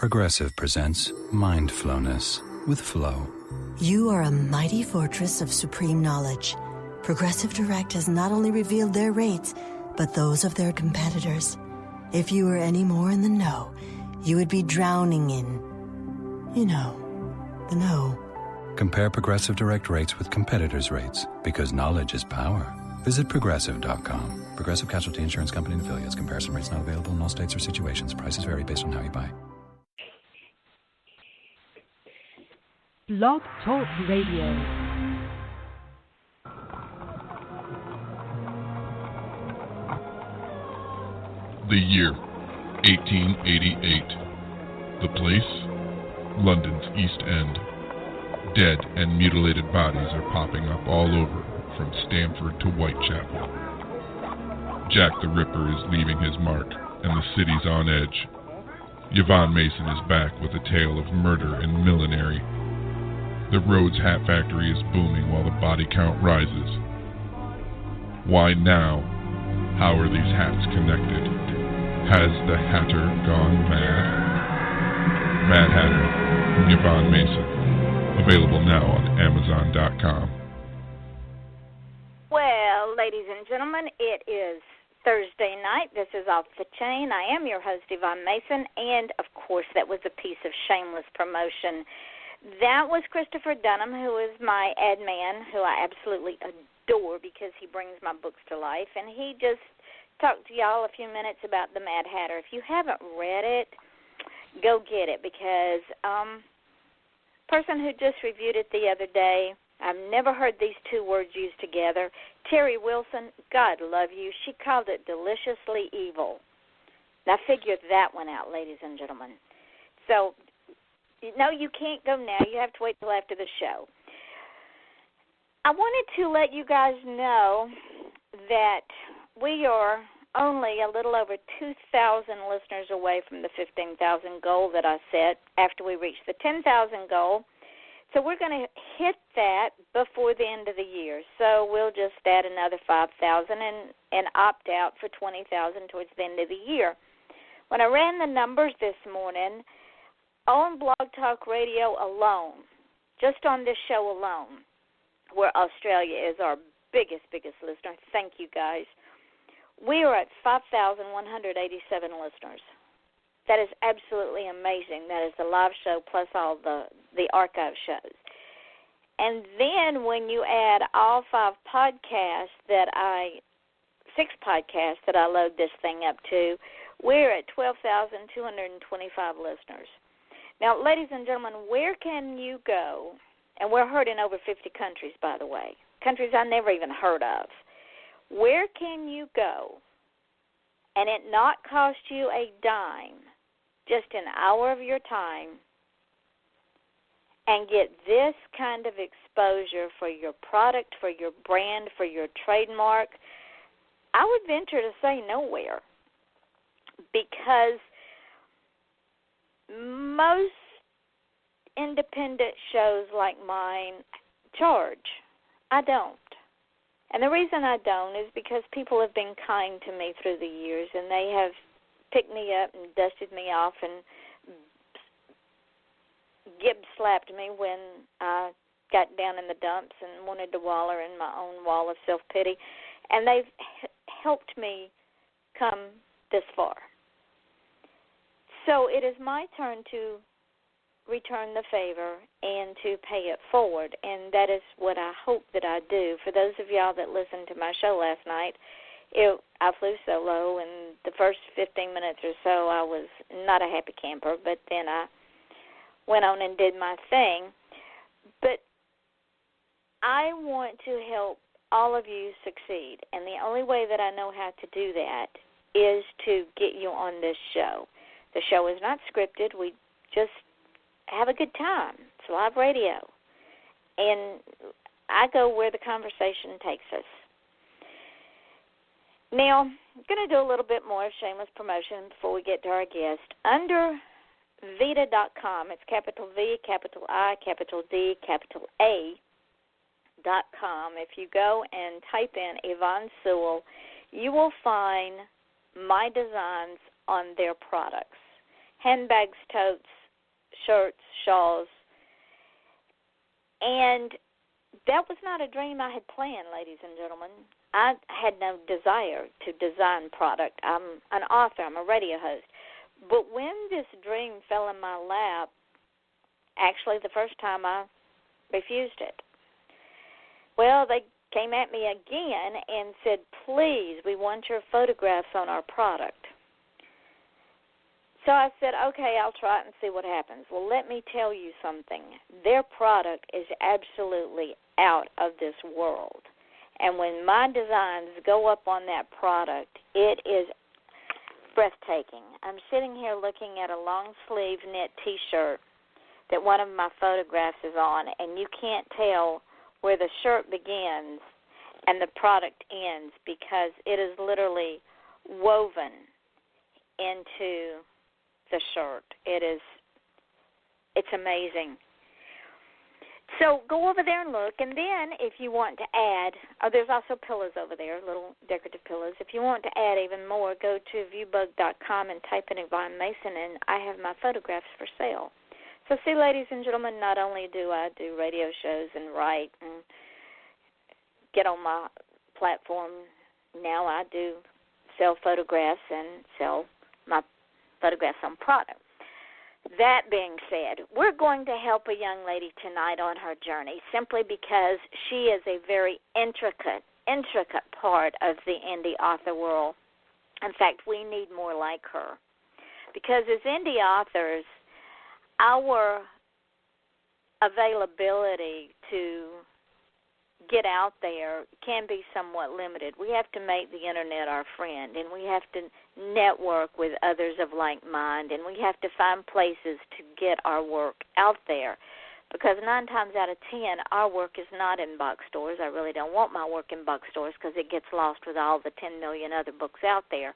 Progressive presents Mindfulness with Flow. You are a mighty fortress of supreme knowledge. Progressive Direct has not only revealed their rates, but those of their competitors. If you were any more in the know, you would be drowning in, the know. Compare Progressive Direct rates with competitors' rates, because knowledge is power. Visit Progressive.com. Progressive Casualty Insurance Company and Affiliates. Comparison rates not available in all states or situations. Prices vary based on how you buy. Blog Talk Radio. The year, 1888. The place, London's East End. Dead and mutilated bodies are popping up all over, from Stamford to Whitechapel. Jack the Ripper is leaving his mark, and the city's on edge. Yvonne Mason is back with a tale of murder and millinery. The Rhodes Hat Factory is booming while the body count rises. Why now? How are these hats connected? Has the Hatter gone mad? Mad Hatter, from Yvonne Mason. Available now on Amazon.com. Well, ladies and gentlemen, it is Thursday night. This is Off the Chain. I am your host, Yvonne Mason, and, of course, that was a piece of shameless promotion. That was Christopher Dunham, who is my ad man, who I absolutely adore because he brings my books to life, and he just talked to y'all a few minutes about the Mad Hatter. If you haven't read it, go get it, because person who just reviewed it the other day, I've never heard these two words used together. Terry Wilson, God love you. She called it deliciously evil. Now figure that one out, ladies and gentlemen. So, no, you can't go now. You have to wait till after the show. I wanted to let you guys know that we are only a little over 2,000 listeners away from the 15,000 goal that I set after we reach the 10,000 goal. So we're going to hit that before the end of the year. So we'll just add another 5,000 and opt out for 20,000 towards the end of the year. When I ran the numbers this morning, on Blog Talk Radio alone, just on this show alone, where Australia is our biggest listener, thank you guys, we are at 5,187 listeners. That is absolutely amazing. That is the live show plus all the archive shows. And then when you add all 6 podcasts that I load this thing up to, we're at 12,225 listeners. Now, ladies and gentlemen, where can you go? And we're heard in over 50 countries, by the way, countries I never even heard of. Where can you go and it not cost you a dime, just an hour of your time, and get this kind of exposure for your product, for your brand, for your trademark? I would venture to say nowhere, because most independent shows like mine charge. I don't. And the reason I don't is because people have been kind to me through the years, and they have picked me up and dusted me off and gib-slapped me when I got down in the dumps and wanted to waller in my own wall of self-pity. And they've helped me come this far. So it is my turn to return the favor and to pay it forward, and that is what I hope that I do. For those of y'all that listened to my show last night, I flew solo, and the first 15 minutes or so I was not a happy camper, but then I went on and did my thing. But I want to help all of you succeed, and the only way that I know how to do that is to get you on this show. The show is not scripted. We just have a good time. It's live radio. And I go where the conversation takes us. Now, I'm going to do a little bit more shameless promotion before we get to our guest. Under Vita.com, it's capital V, capital I, capital D, capital A.com. If you go and type in Yvonne Sewell, you will find my designs on their products. handbags, totes, shirts, shawls. And that was not a dream I had planned, ladies and gentlemen. I had no desire to design product. I'm an author. I'm a radio host. But when this dream fell in my lap, actually the first time I refused it. Well, they came at me again and said, please, we want your photographs on our product. So I said, okay, I'll try it and see what happens. Well, let me tell you something. Their product is absolutely out of this world. And when my designs go up on that product, it is breathtaking. I'm sitting here looking at a long-sleeve knit T-shirt that one of my photographs is on, and you can't tell where the shirt begins and the product ends because it is literally woven into the shirt. It's amazing. So go over there and look, and then if you want to add, there's also pillows over there, little decorative pillows. If you want to add even more, go to viewbug.com and type in Yvonne Mason, and I have my photographs for sale. So see, ladies and gentlemen, not only do I do radio shows and write and get on my platform, now I do sell photographs and sell my photographs on product. That being said, we're going to help a young lady tonight on her journey simply because she is a very intricate part of the indie author world. In fact, we need more like her. Because as indie authors, our availability to get out there can be somewhat limited. We have to make the internet our friend, and we have to network with others of like mind, and we have to find places to get our work out there, because 9 times out of 10, our work is not in bookstores. I really don't want my work in bookstores because it gets lost with all the 10 million other books out there.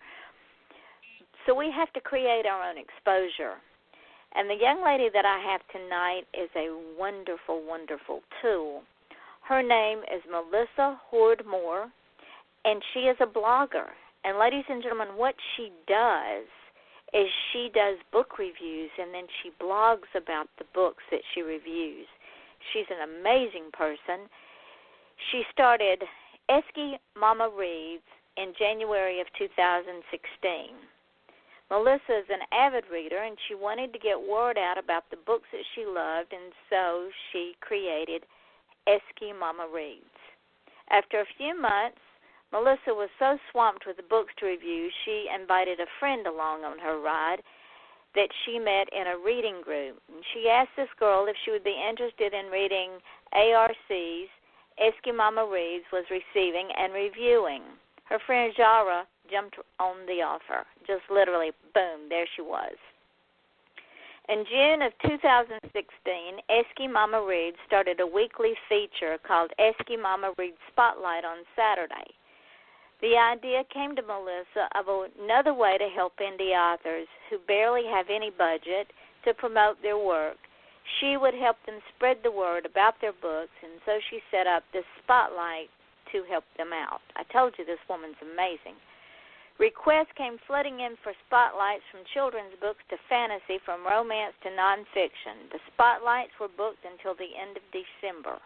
So we have to create our own exposure. And the young lady that I have tonight is a wonderful, wonderful tool. Her name is Melissa Hord-Morr, and she is a blogger. And ladies and gentlemen, what she does is she does book reviews, and then she blogs about the books that she reviews. She's an amazing person. She started EskieMama Reads in January of 2016. Melissa is an avid reader, and she wanted to get word out about the books that she loved, and so she created EskieMama Reads. After a few months, Melissa was so swamped with the books to review, she invited a friend along on her ride that she met in a reading group. And she asked this girl if she would be interested in reading ARCs EskieMama Reads was receiving and reviewing. Her friend Jara jumped on the offer. Just literally, boom, there she was. In June of 2016, EskieMama Reads started a weekly feature called EskieMama Reads Spotlight on Saturday. The idea came to Melissa of another way to help indie authors who barely have any budget to promote their work. She would help them spread the word about their books, and so she set up this spotlight to help them out. I told you this woman's amazing. Requests came flooding in for spotlights from children's books to fantasy, from romance to nonfiction. The spotlights were booked until the end of December.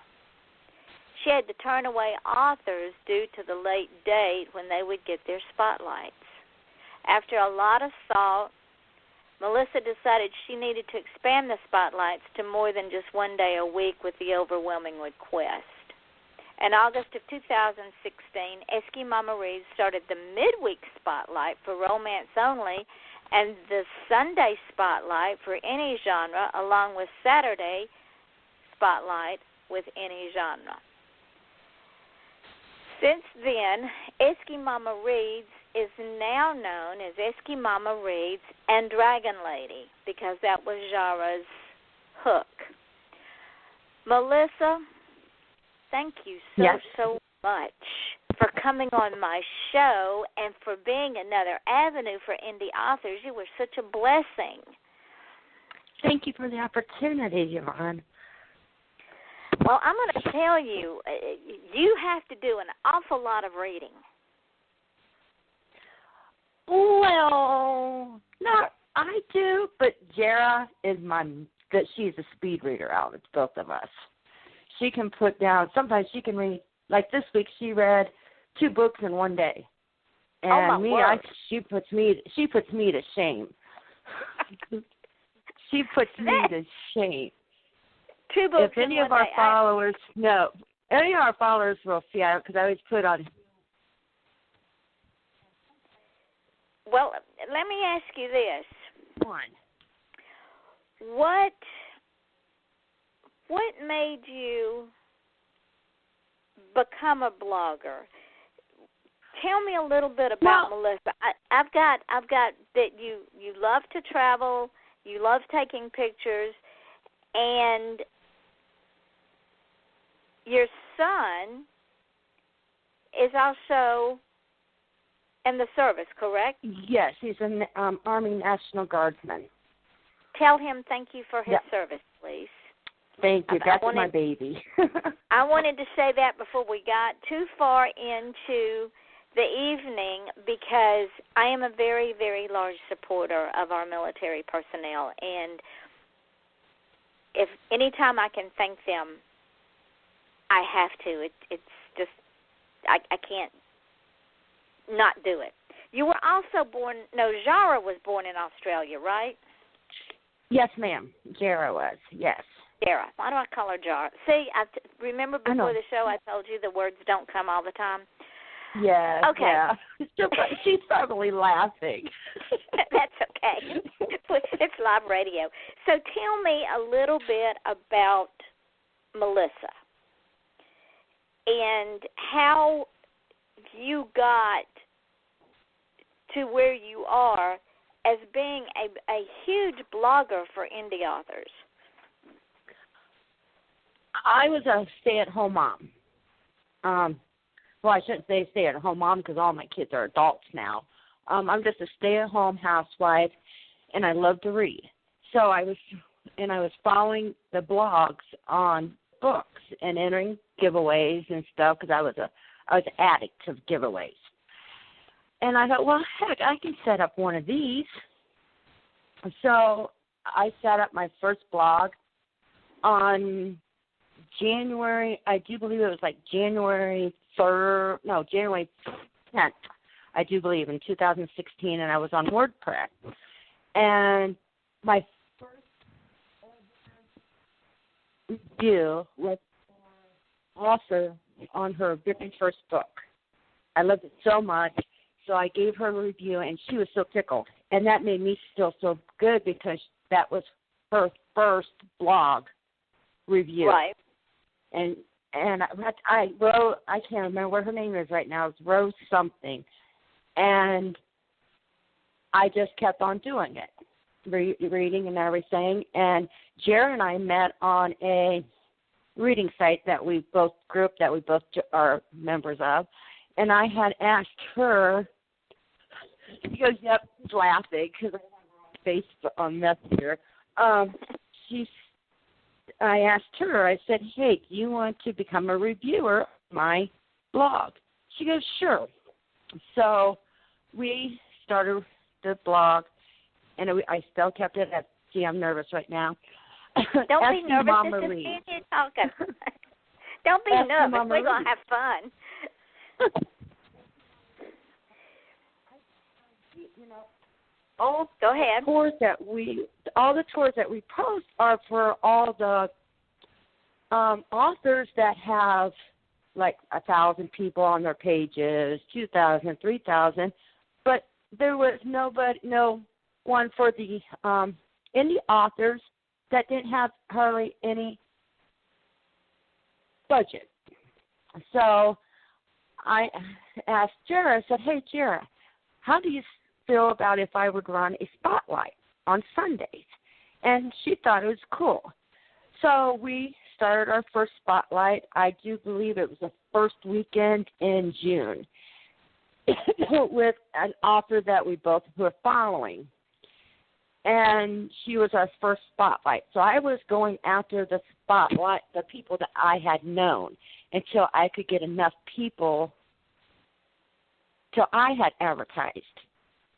She had to turn away authors due to the late date when they would get their spotlights. After a lot of thought, Melissa decided she needed to expand the spotlights to more than just one day a week with the overwhelming request. In August of 2016, EskieMama Reads started the Midweek Spotlight for romance only and the Sunday Spotlight for any genre, along with Saturday Spotlight with any genre. Since then, EskieMama Reads is now known as EskieMama Reads and Dragon Lady because that was Jara's hook. Melissa, thank you so much for coming on my show and for being another avenue for indie authors. You were such a blessing. Thank you for the opportunity, Yvonne. Well, I'm going to tell you, you have to do an awful lot of reading. Well, not I do, but Jara is she's a speed reader out of both of us. She can put down, sometimes she can read, like this week she read 2 books in one day. And she puts me to shame. She puts me to shame. 2 books if any of our followers any of our followers will see, because I always put on. Well, let me ask you this. One. What made you become a blogger? Tell me a little bit about Melissa. I've got that you love to travel, you love taking pictures, and your son is also in the service, correct? Yes, he's an Army National Guardsman. Tell him thank you for his service, please. Thank you. That's my baby. I wanted to say that before we got too far into the evening, because I am a very, very large supporter of our military personnel, and if anytime I can thank them, I have to. It's just I can't not do it. You were also born. No, Jara was born in Australia, right? Yes, ma'am. Jara was. Yes. Jara. Why do I call her Jara? See, remember before the show I told you the words don't come all the time. Yes. Okay. Yeah. She's probably laughing. That's okay. It's live radio. So tell me a little bit about Melissa and how you got to where you are as being a huge blogger for indie authors. I was a stay-at-home mom. Well, I shouldn't say stay-at-home mom because all my kids are adults now. I'm just a stay-at-home housewife, and I love to read. So I was following the blogs on books and entering giveaways and stuff because I was an addict of giveaways. And I thought, well, heck, I can set up one of these. So I set up my first blog on January, I do believe it was like January 10th, I do believe, in 2016, and I was on WordPress. And my first review was author on her very first book. I loved it so much, so I gave her a review, and she was so tickled. And that made me feel so good because that was her first blog review. Right. And I wrote, I can't remember what her name is right now. It's Rose something. And I just kept on doing it, reading and everything. And Jara and I met on a reading site that we both are members of. And I had asked her, she goes, yep, she's laughing because I have her on Facebook on Messenger. I asked her, I said, hey, do you want to become a reviewer of my blog? She goes, sure. So we started the blog, and I still kept it at, gee, I'm nervous right now. Don't be nervous. EskieMama This Reads. is you talking. Don't be nervous. We're going to have fun. Go ahead. All the tours that we post are for all the authors that have like 1,000 people on their pages, 2,000, 3,000, but there was no one for the indie authors that didn't have hardly any budget. So I asked Jara, I said, hey, Jara, how do you feel about if I would run a spotlight on Sundays? And she thought it was cool. So we started our first spotlight. I do believe it was the first weekend in June with an author that we both were following. And she was our first spotlight. So I was going after the spotlight, the people that I had known, until I could get enough people till I had advertised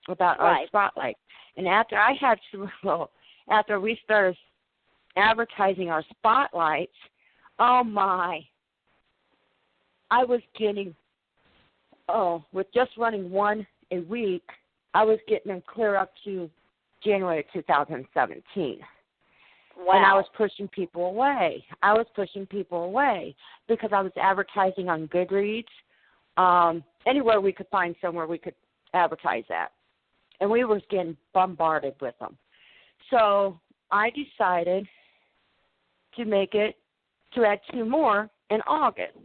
about our spotlight. And after I had after we started advertising our spotlights, oh my, I was getting, with just running one a week, I was getting them clear up to January of 2017. Wow. And I was pushing people away. Because I was advertising on Goodreads, anywhere we could find somewhere we could advertise at. And we were getting bombarded with them. So I decided to add 2 more in August.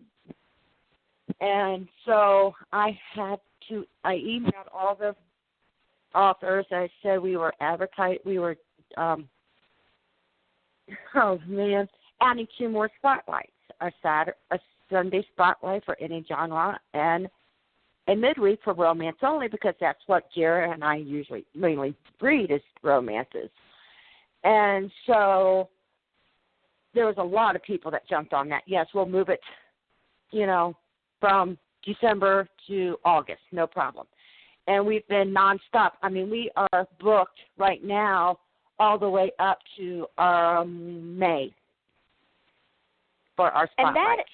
And so I emailed all the authors. I said we were adding 2 more spotlights, a Sunday spotlight for any genre, and a midweek for romance only, because that's what Jara and I usually mainly read is romances. And so there was a lot of people that jumped on that. Yes, we'll move it, from December to August, no problem. And we've been nonstop. I mean, we are booked right now all the way up to May for our spotlight. And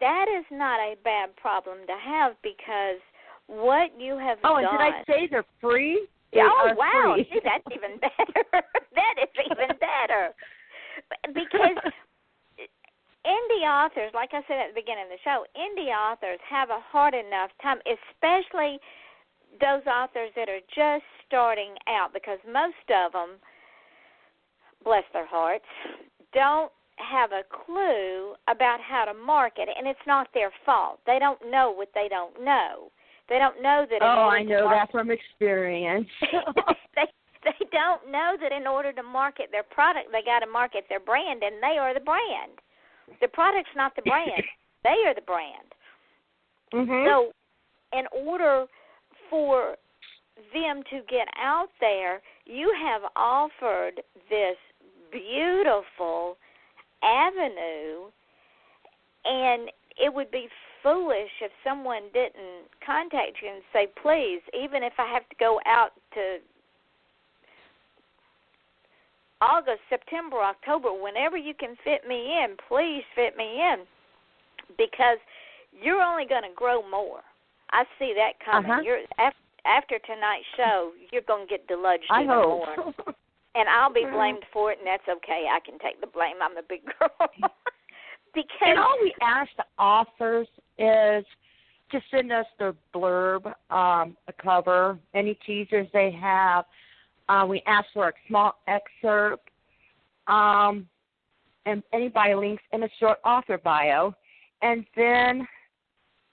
that is not a bad problem to have, because what you have done... Oh, and did I say they're free? Wow. Free. See, that's even better. That is even better. Because indie authors, like I said at the beginning of the show, indie authors have a hard enough time, especially those authors that are just starting out, because most of them, bless their hearts, don't have a clue about how to market, and it's not their fault. They don't know what they don't know. They don't know that. I know that from experience. They don't know that in order to market their product, they got to market their brand, and they are the brand. The product's not the brand. They are the brand. Mm-hmm. So in order for them to get out there, you have offered this beautiful avenue, and it would be foolish if someone didn't contact you and say, please, even if I have to go out to August, September, October, whenever you can fit me in, please fit me in, because you're only going to grow more. I see that coming. Uh-huh. After tonight's show, you're going to get deluged even more. And I'll be blamed for it, and that's okay. I can take the blame. I'm a big girl. And all we ask the authors is to send us their blurb, a cover, any teasers they have. We ask for a small excerpt, and any bio links and a short author bio. And then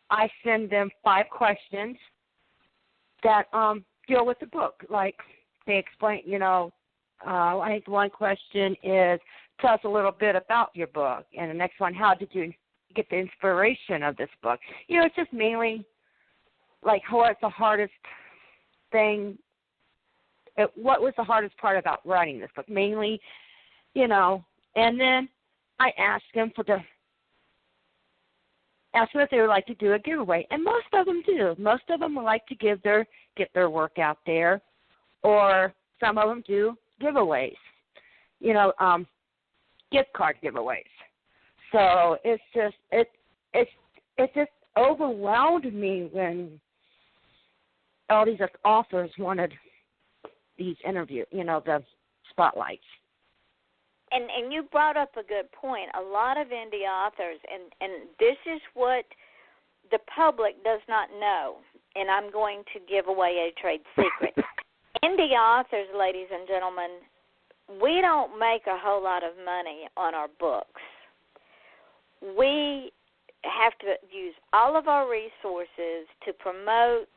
I send them 5 questions that deal with the book. Like they explain, I think one question is, tell us a little bit about your book. And the next one, how did you get the inspiration of this book? It's just mainly like what's the hardest thing, what was the hardest part about writing this book? Mainly, and then I ask them if they would like to do a giveaway. And most of them do. Most of them would like to get their work out there, or some of them do giveaways, gift card giveaways. So it's just overwhelmed me when all these authors wanted these the spotlights. And you brought up a good point. A lot of indie authors, and this is what the public does not know, and I'm going to give away a trade secret. Indie authors, ladies and gentlemen, we don't make a whole lot of money on our books. We have to use all of our resources to promote,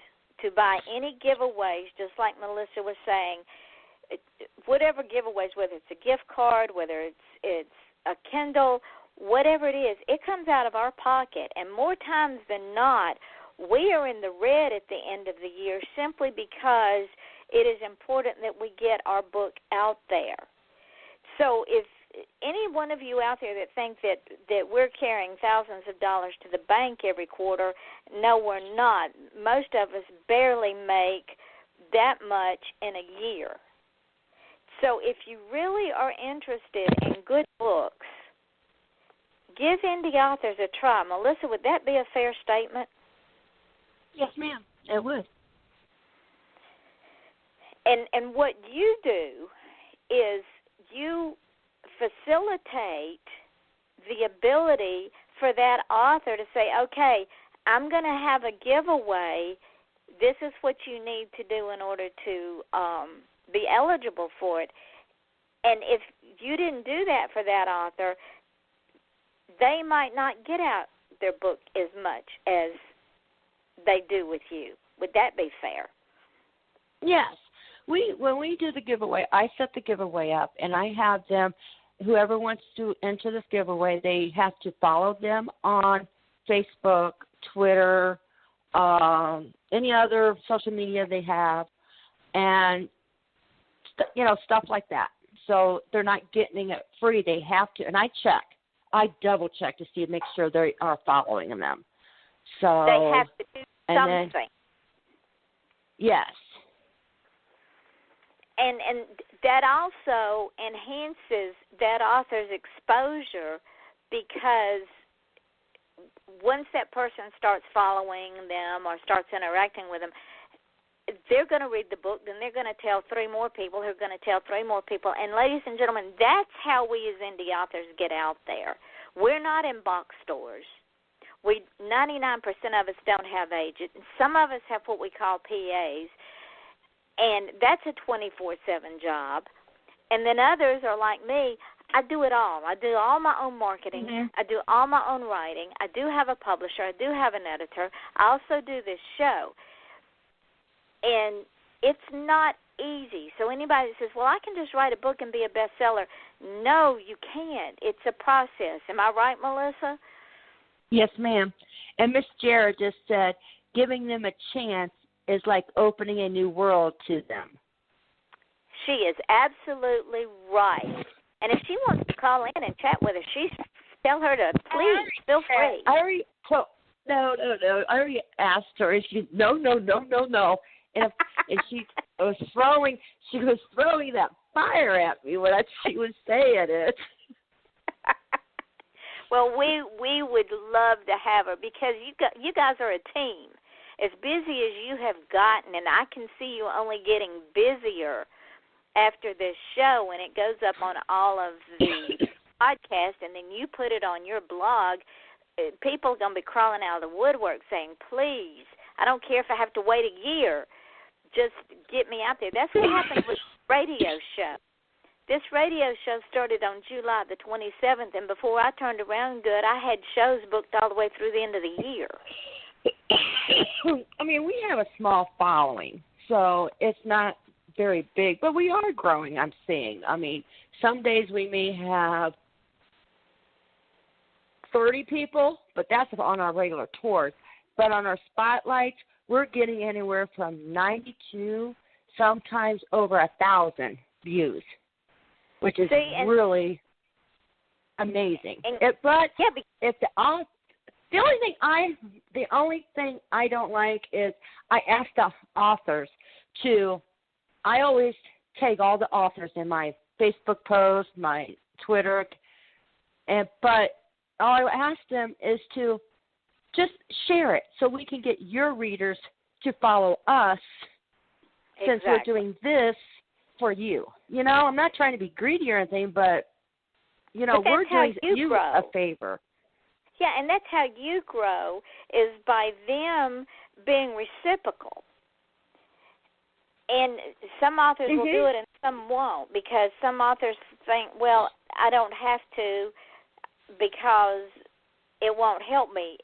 to buy any giveaways, just like Melissa was saying, whatever giveaways, whether it's a gift card, whether it's a Kindle, whatever it is, it comes out of our pocket. And more times than not, we are in the red at the end of the year simply because it is important that we get our book out there. So if any one of you out there that think that we're carrying thousands of dollars to the bank every quarter, no, we're not. Most of us barely make that much in a year. So if you really are interested in good books, give indie authors a try. Melissa, would that be a fair statement? Yes, ma'am, it would. And what you do is you facilitate the ability for that author to say, okay, I'm going to have a giveaway. This is what you need to do in order to be eligible for it. And if you didn't do that for that author, they might not get out their book as much as they do with you. Would that be fair? Yes. When we do the giveaway, I set the giveaway up, and I have them, whoever wants to enter this giveaway, they have to follow them on Facebook, Twitter, any other social media they have, and, stuff like that. So they're not getting it free. They have to, and I double check to see, make sure they are following them. So they have to do something. Then, yes. And that also enhances that author's exposure, because once that person starts following them or starts interacting with them, they're going to read the book, then they're going to tell 3 more people who are going to tell 3 more people. And ladies and gentlemen, that's how we as indie authors get out there. We're not in box stores. 99% of us don't have agents. Some of us have what we call PAs. And that's a 24/7 job. And then others are like me. I do it all. I do all my own marketing. Mm-hmm. I do all my own writing. I do have a publisher. I do have an editor. I also do this show. And it's not easy. So anybody that says, well, I can just write a book and be a bestseller. No, you can't. It's a process. Am I right, Melissa? Yes, ma'am. And Miss Jara just said, giving them a chance is like opening a new world to them. She is absolutely right. And if she wants to call in and chat with us, tell her to please feel free. I already I already asked her. And she no. And she was throwing that fire at me when she was saying it. Well, we would love to have her, because you guys are a team. As busy as you have gotten, and I can see you only getting busier after this show when it goes up on all of the podcasts, and then you put it on your blog, people are going to be crawling out of the woodwork saying, please, I don't care if I have to wait a year, just get me out there. That's what happened with the radio show. This radio show started on July the 27th, and before I turned around good, I had shows booked all the way through the end of the year. I mean, we have a small following, so it's not very big, but we are growing, I'm seeing. I mean, some days we may have 30 people, but that's on our regular tours. But on our spotlights, we're getting anywhere from 92, sometimes over 1,000 views, which is really amazing. The only thing I don't like is I ask the authors I always tag all the authors in my Facebook post, my Twitter, but all I ask them is to just share it so we can get your readers to follow us, since we're doing this for you. I'm not trying to be greedy or anything, but we're doing you a favor. Yeah, and that's how you grow, is by them being reciprocal. And some authors will do it and some won't, because some authors think, well, I don't have to because it won't help me.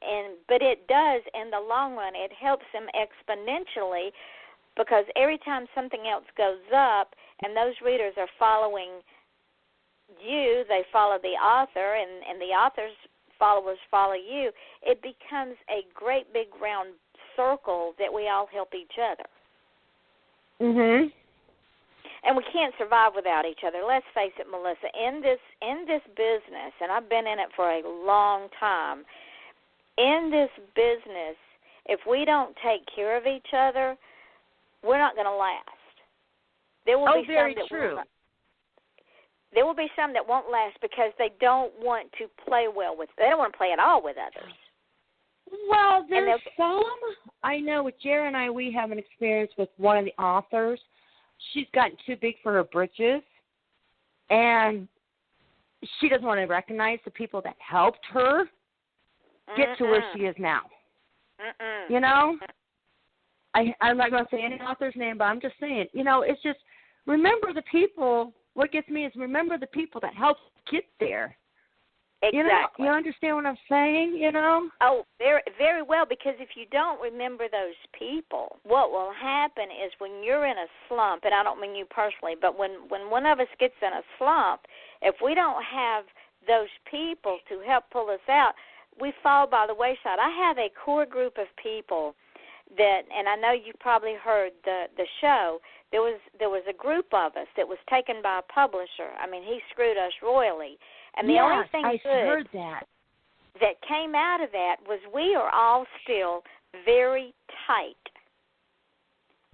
But it does in the long run. It helps them exponentially, because every time something else goes up and those readers are following you, they follow the author, and the author's followers follow you, it becomes a great big round circle that we all help each other. Mhm. And we can't survive without each other. Let's face it, Melissa, in this business, and I've been in it for a long time, in this business, if we don't take care of each other, we're not going to last. There will be very some that true. There will be some that won't last because they don't want to play well with. They don't want to play at all with others. Well, there's some. I know with Jara and I, we have an experience with one of the authors. She's gotten too big for her britches, and she doesn't want to recognize the people that helped her get to where she is now. You know? I'm not going to say any author's name, but I'm just saying, you know, it's just remember the people. What gets me is remember the people that helped get there. Exactly. You know, you understand what I'm saying, you know? Oh, very, very well, because if you don't remember those people, what will happen is when you're in a slump, and I don't mean you personally, but when one of us gets in a slump, if we don't have those people to help pull us out, we fall by the wayside. I have a core group of people that, and I know you probably heard the show, there was a group of us that was taken by a publisher. I mean, he screwed us royally. And the only thing good that came out of that was we are all still very tight.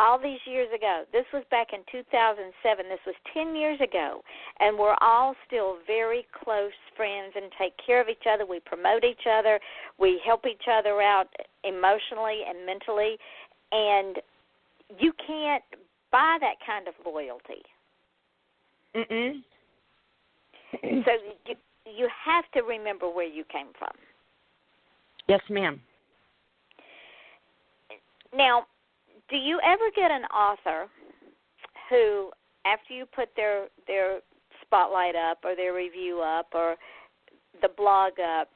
All these years ago. This was back in 2007. This was 10 years ago. And we're all still very close friends and take care of each other. We promote each other. We help each other out emotionally and mentally. And you can't buy that kind of loyalty. So you have to remember where you came from. Yes, ma'am. Now, do you ever get an author who, after you put their spotlight up or their review up or the blog up,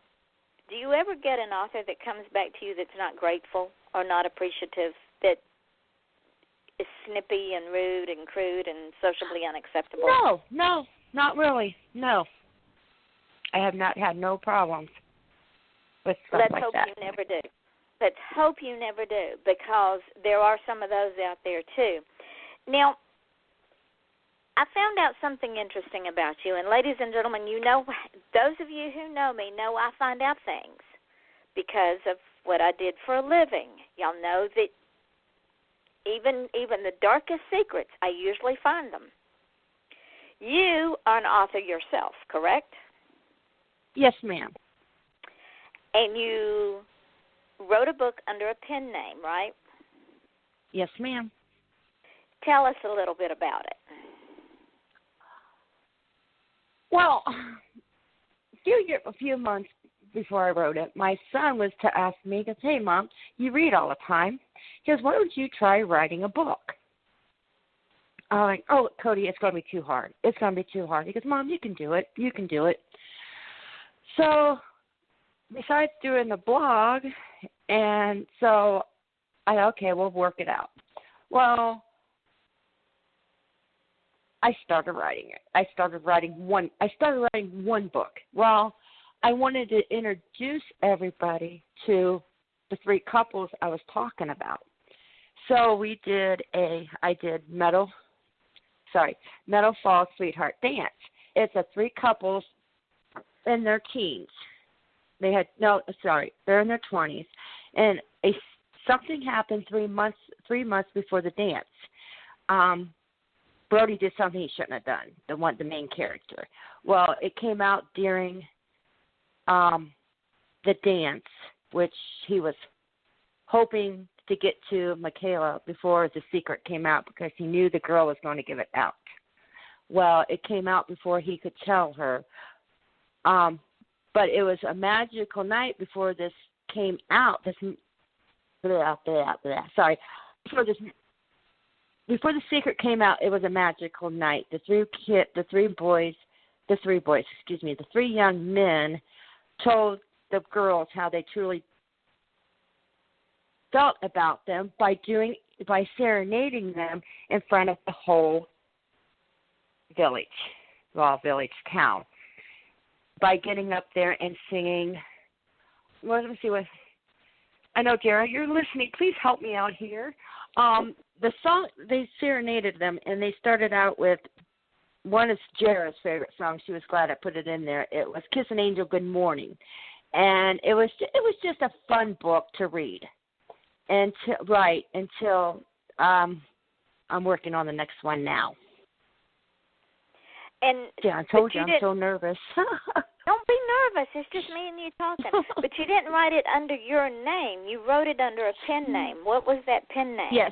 do you ever get an author that comes back to you that's not grateful or not appreciative, that is snippy and rude and crude and socially unacceptable? No, not really. No. I have not had no problems with stuff like that. Let's hope you never do. Let's hope you never do, because there are some of those out there too. Now, I found out something interesting about you, and ladies and gentlemen, you know, those of you who know me know I find out things because of what I did for a living. Y'all know that even the darkest secrets, I usually find them. You are an author yourself, correct? Yes, ma'am. And you wrote a book under a pen name, right? Yes, ma'am. Tell us a little bit about it. Well, a few months before I wrote it, my son was to ask me, he goes, "Hey, Mom, you read all the time." He goes, "Why don't you try writing a book?" I'm like, "Oh, Cody, it's going to be too hard. It's going to be too hard." He goes, "Mom, you can do it. You can do it." So besides doing the blog, and so okay, we'll work it out. Well, I started writing it. I started writing one book. Well, I wanted to introduce everybody to the three couples I was talking about. So I did Meadow Falls Sweetheart Dance. It's a three couples in their teens. They're in their 20s, and something happened 3 months before the dance. Brody did something he shouldn't have done. The main character. Well, it came out during the dance, which he was hoping to get to Michaela before the secret came out, because he knew the girl was going to give it out. Well, it came out before he could tell her. But it was a magical night before this came out. Before the secret came out, it was a magical night. The three young men told the girls how they truly felt about them by serenading them in front of the whole village town, by getting up there and singing. Well, let me see what. I know, Jara, you're listening. Please help me out here. The song, they serenaded them, and they started out with one of Jara's favorite songs. She was glad I put it in there. It was "Kiss an Angel Good Morning," and it was just a fun book to read and to write until I'm working on the next one now. And yeah, I told you I'm so nervous. Don't be nervous. It's just me and you talking. But you didn't write it under your name. You wrote it under a pen name. What was that pen name? Yes,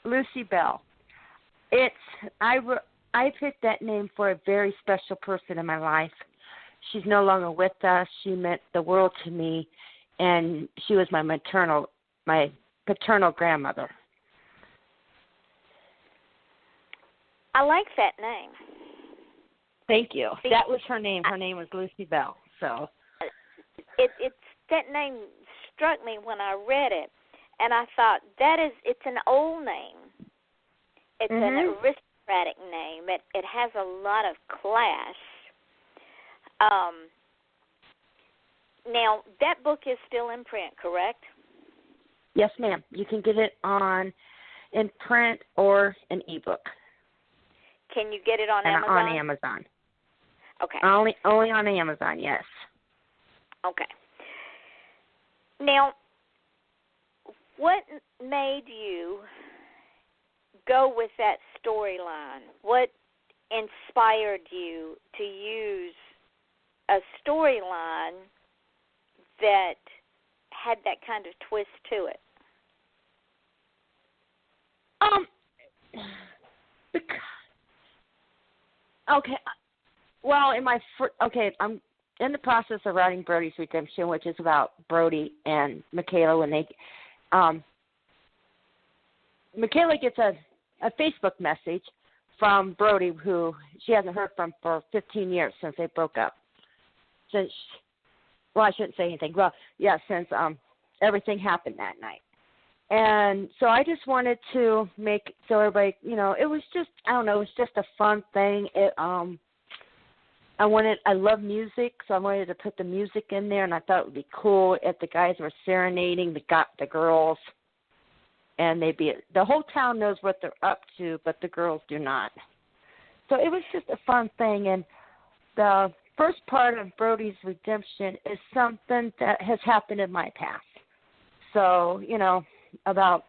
Lucy Bell. I picked that name for a very special person in my life. She's no longer with us. She meant the world to me, and she was my paternal grandmother. I like that name. Thank you. That was her name. Her name was Lucy Bell. So it's that name struck me when I read it, and I thought it's an old name. It's an aristocratic name. It has a lot of class. Now that book is still in print, correct? Yes, ma'am. You can get it in print or an ebook. Can you get it on Amazon? On Amazon. Okay. Only on Amazon, yes. Okay. Now, what made you go with that storyline? What inspired you to use a storyline that had that kind of twist to it? Okay. Well, I'm in the process of writing Brody's Redemption, which is about Brody and Michaela when they Michaela gets a Facebook message from Brody, who she hasn't heard from for 15 years since they broke up. I shouldn't say anything. Well, yeah, since everything happened that night. And so I just wanted to make so everybody, it was just, I don't know, it was just a fun thing. I love music, so I wanted to put the music in there, and I thought it would be cool if the guys were serenading the girls, and the whole town knows what they're up to, but the girls do not. So it was just a fun thing, and the first part of Brody's Redemption is something that has happened in my past. So, about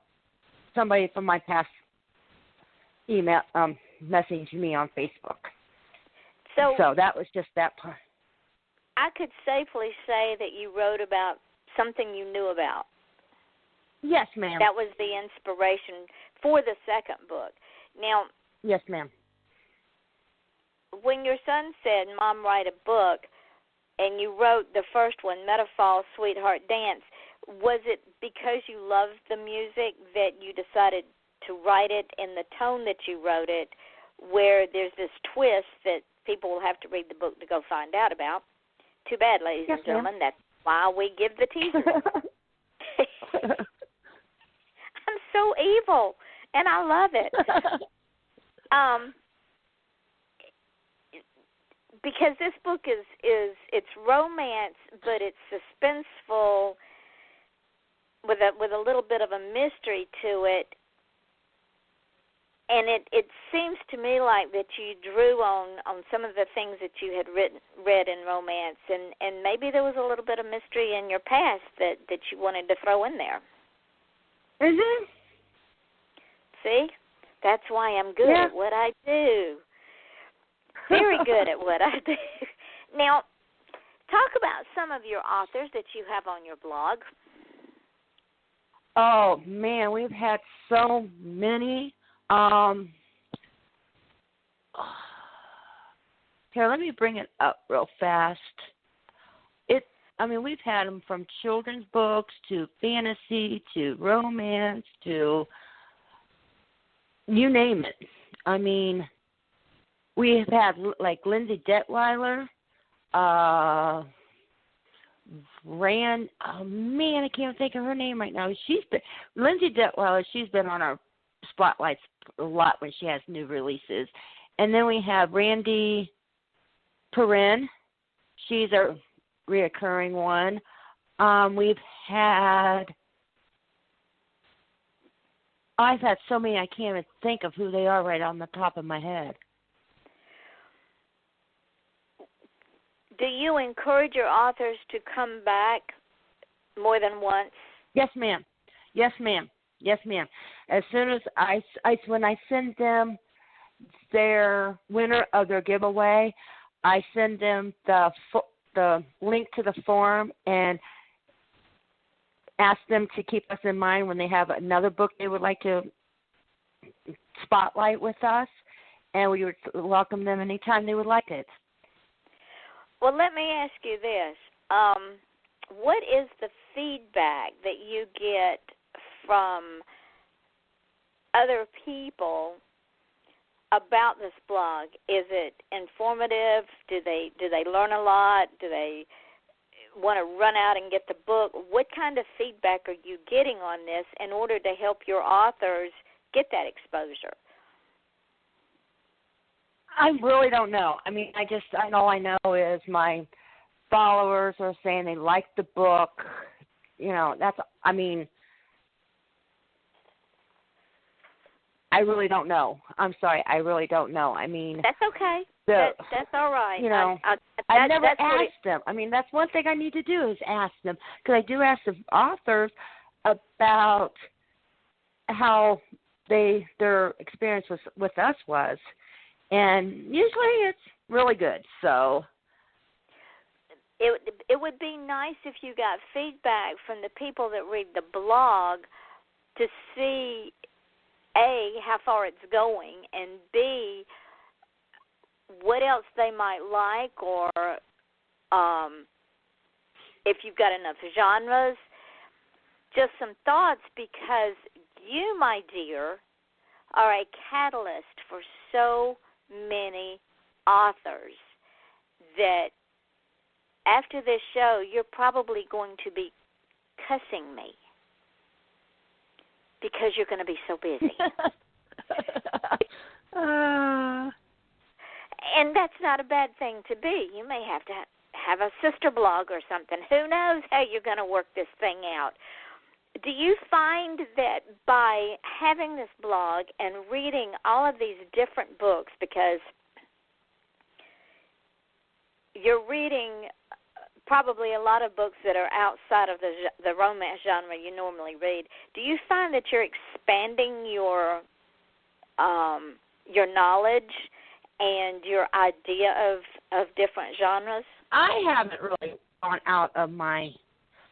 somebody from my past email messaging me on Facebook. So that was just that part. I could safely say that you wrote about something you knew about. Yes, ma'am. That was the inspiration for the second book. Now, yes, ma'am. When your son said, "Mom, write a book," and you wrote the first one, Metafall Sweetheart Dance, was it because you loved the music that you decided to write it in the tone that you wrote it, where there's this twist that people will have to read the book to go find out about? Too bad, ladies and gentlemen. That's why we give the teaser. I'm so evil, and I love it. Because this book is it's romance, but it's suspenseful with a little bit of a mystery to it. And it seems to me like that you drew on some of the things that you had read in romance, and maybe there was a little bit of mystery in your past that you wanted to throw in there. Mm-hmm. See? That's why I'm good at what I do. Very good at what I do. Now, talk about some of your authors that you have on your blog. Oh, man, we've had so many. Here, let me bring it up real fast. We've had them from children's books to fantasy to romance to you name it. We've had like Lindsay Detweiler, I can't think of her name right now. Lindsay Detweiler, she's been on our spotlights a lot when she has new releases. And then we have Randy Perrin. She's a reoccurring one. I've had so many I can't even think of who they are right on the top of my head. Do you encourage your authors to come back more than once? Yes, ma'am. Yes, ma'am. Yes, ma'am. As soon as when I send them their winner of their giveaway, I send them the link to the form and ask them to keep us in mind when they have another book they would like to spotlight with us, and we would welcome them anytime they would like it. Well, let me ask you this. What is the feedback that you get from other people about this blog? Is it informative? Do they learn a lot? Do they want to run out and get the book? What kind of feedback are you getting on this in order to help your authors get that exposure? I really don't know. I mean, all I know is my followers are saying they like the book. I really don't know. I'm sorry, I really don't know. I mean, that's okay. That's all right. I've never asked them. I mean, that's one thing I need to do is ask them, because I do ask the authors about how their experience with us was, and usually it's really good. So it would be nice if you got feedback from the people that read the blog to see, A, how far it's going, and B, what else they might like, or if you've got enough genres, just some thoughts, because you, my dear, are a catalyst for so many authors that after this show, you're probably going to be cussing me because you're going to be so busy. And that's not a bad thing to be. You may have to have a sister blog or something. Who knows how you're going to work this thing out. Do you find that by having this blog and reading all of these different books, because you're reading probably a lot of books that are outside of the romance genre you normally read, do you find that you're expanding your knowledge and your idea of different genres? I haven't really gone out of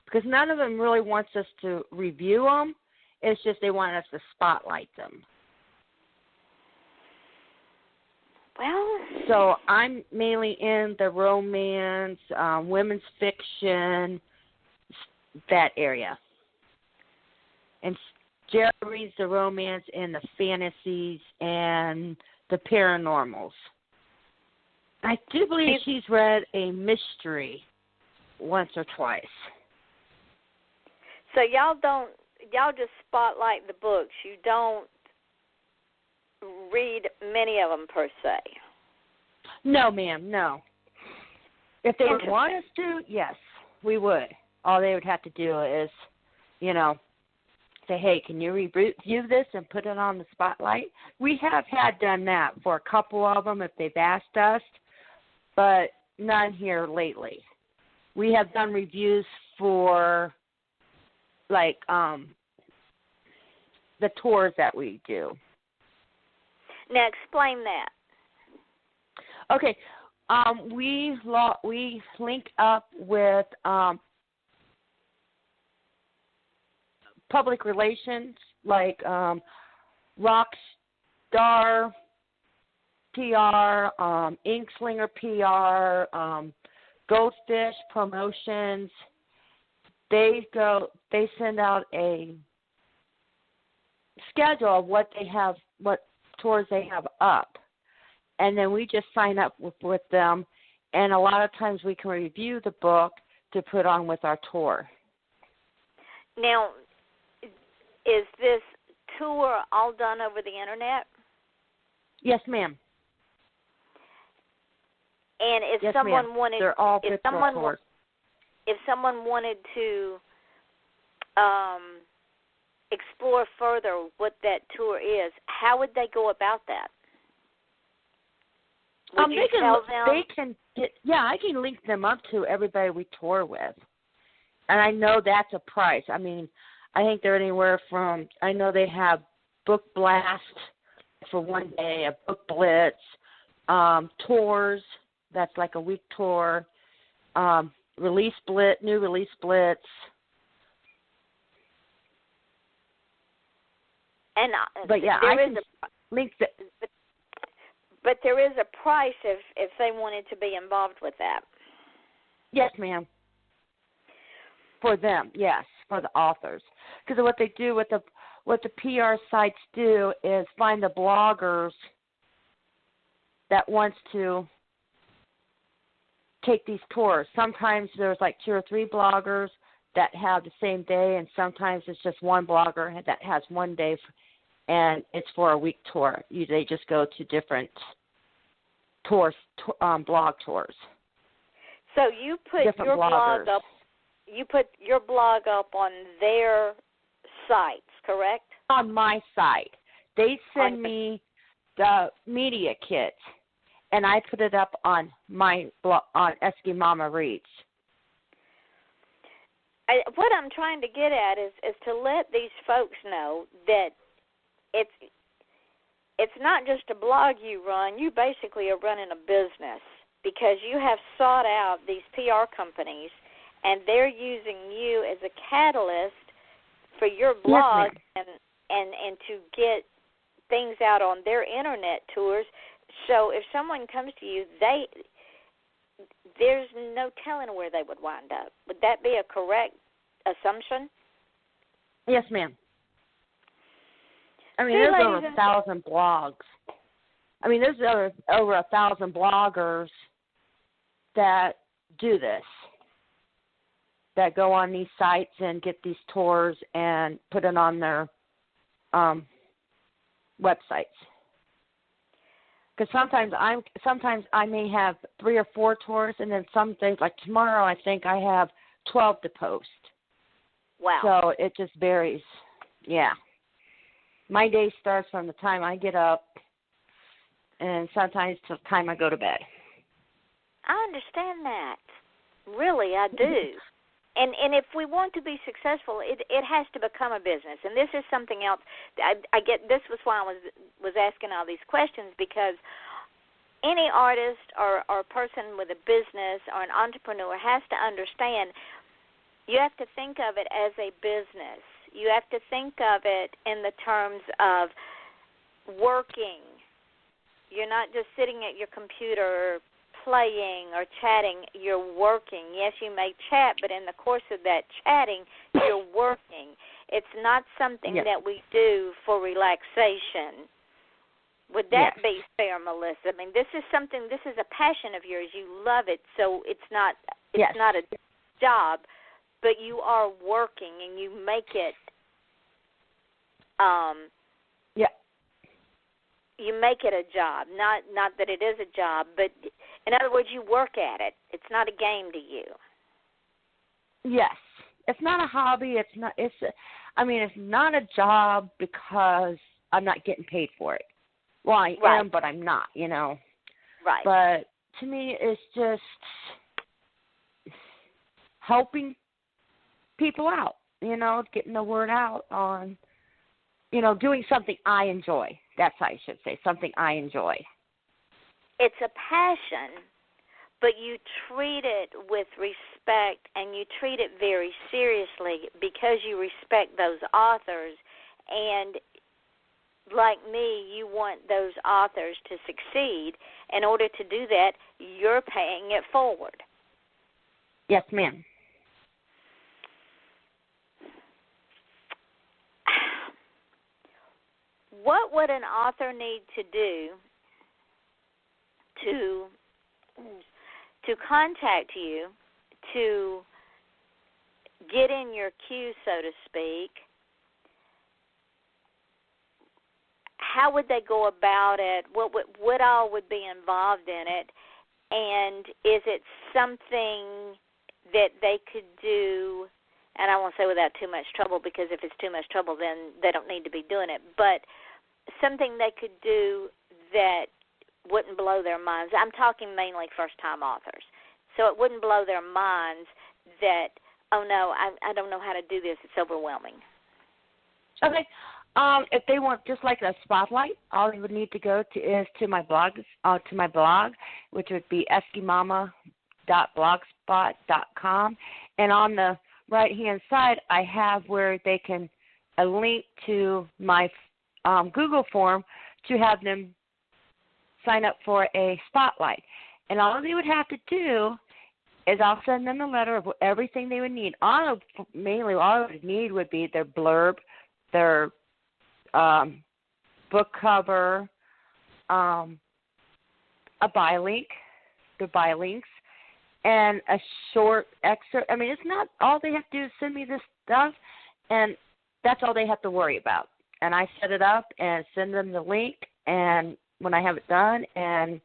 because none of them really wants us to review them. It's just they want us to spotlight them. Well, so I'm mainly in the romance, women's fiction, that area. And Jara reads the romance and the fantasies and the paranormals. I do believe she's read a mystery once or twice. So y'all just spotlight the books. You don't read many of them per se. No, ma'am, no. If they would want us to, yes, we would. All they would have to do is, say, hey, can you review this and put it on the spotlight? We have done that for a couple of them if they've asked us, but none here lately. We have done reviews for, the tours that we do. Now, explain that. Okay, we link up with public relations, like Rockstar PR, Inkslinger PR, Goldfish Promotions. They send out a schedule of what tours they have up, and then we just sign up with them, and a lot of times we can review the book to put on with our tour. Now, is this tour all done over the internet? Yes, ma'am. And if yes, someone ma'am. wanted, they're all virtual tours. If someone wanted to explore further what that tour is, how would they go about that? Would you tell them? They can I can link them up to everybody we tour with. And I know that's a price. I mean, I think they're anywhere from, I know they have book blast for one day, a book blitz, tours, that's like a week tour, release blitz, new release blitz. And but yeah, but there is a price if they wanted to be involved with that. Yes, ma'am. For them, yes, for the authors, because what they do, what the PR sites do is find the bloggers that wants to take these tours. Sometimes there's like 2 or 3 bloggers that have the same day, and sometimes it's just one blogger that has one day, and it's for a week tour. They just go to different tours, blog tours. So you put different your bloggers. blog up. You put your blog up on their sites, correct? On my site. They send me the media kit, and I put it up on my blog, on EskieMama Reads. What I'm trying to get at is to let these folks know that it's not just a blog you run. You basically are running a business because you have sought out these PR companies, and they're using you as a catalyst for your blog and to get things out on their internet tours. So if someone comes to you, there's no telling where they would wind up. Would that be a correct assumption? Yes, ma'am. I mean, there's over 1,000 blogs. I mean, there's over 1,000 bloggers that do this, that go on these sites and get these tours and put it on their websites. Because sometimes I may have 3 or 4 tours, and then some days, like tomorrow, I think I have 12 to post. Wow. So it just varies. Yeah. My day starts from the time I get up, and sometimes till the time I go to bed. I understand that. Really, I do. And if we want to be successful, it has to become a business. And this is something else. I get. This was why I was asking all these questions, because any artist or person with a business or an entrepreneur has to understand you have to think of it as a business. You have to think of it in the terms of working. You're not just sitting at your computer playing or chatting, you're working. Yes, you may chat, but in the course of that chatting, you're working. It's not something that we do for relaxation. Would that be fair, Melissa? I mean, this is a passion of yours. You love it, so it's not a job, but you are working and you make it you make it a job. Not that it is a job, but in other words, you work at it. It's not a game to you. Yes. It's not a hobby. It's not a job because I'm not getting paid for it. Well, I am, but I'm not, Right. But to me, it's just helping people out, getting the word out on, doing something I enjoy. That's how I should say, something I enjoy. It's a passion, but you treat it with respect, and you treat it very seriously because you respect those authors. And like me, you want those authors to succeed. In order to do that, you're paying it forward. Yes, ma'am. What would an author need to do to contact you, to get in your queue, so to speak? How would they go about it? What all would be involved in it? And is it something that they could do, and I won't say without too much trouble, because if it's too much trouble, then they don't need to be doing it, but something they could do that wouldn't blow their minds? I'm talking mainly first-time authors. So it wouldn't blow their minds that, oh, no, I don't know how to do this. It's overwhelming. Okay. If they want just like a spotlight, all they would need to go to is to my blog, which would be EskieMama.blogspot.com, and on the right-hand side, I have where they can a link to my Google form to have them sign up for a spotlight. And all they would have to do is I'll send them a letter of everything they would need. Mainly all I would need would be their blurb, their book cover, a buy link, their buy links, and a short excerpt. I mean, it's not all they have to do is send me this stuff, and that's all they have to worry about. And I set it up and send them the link, and when I have it done, and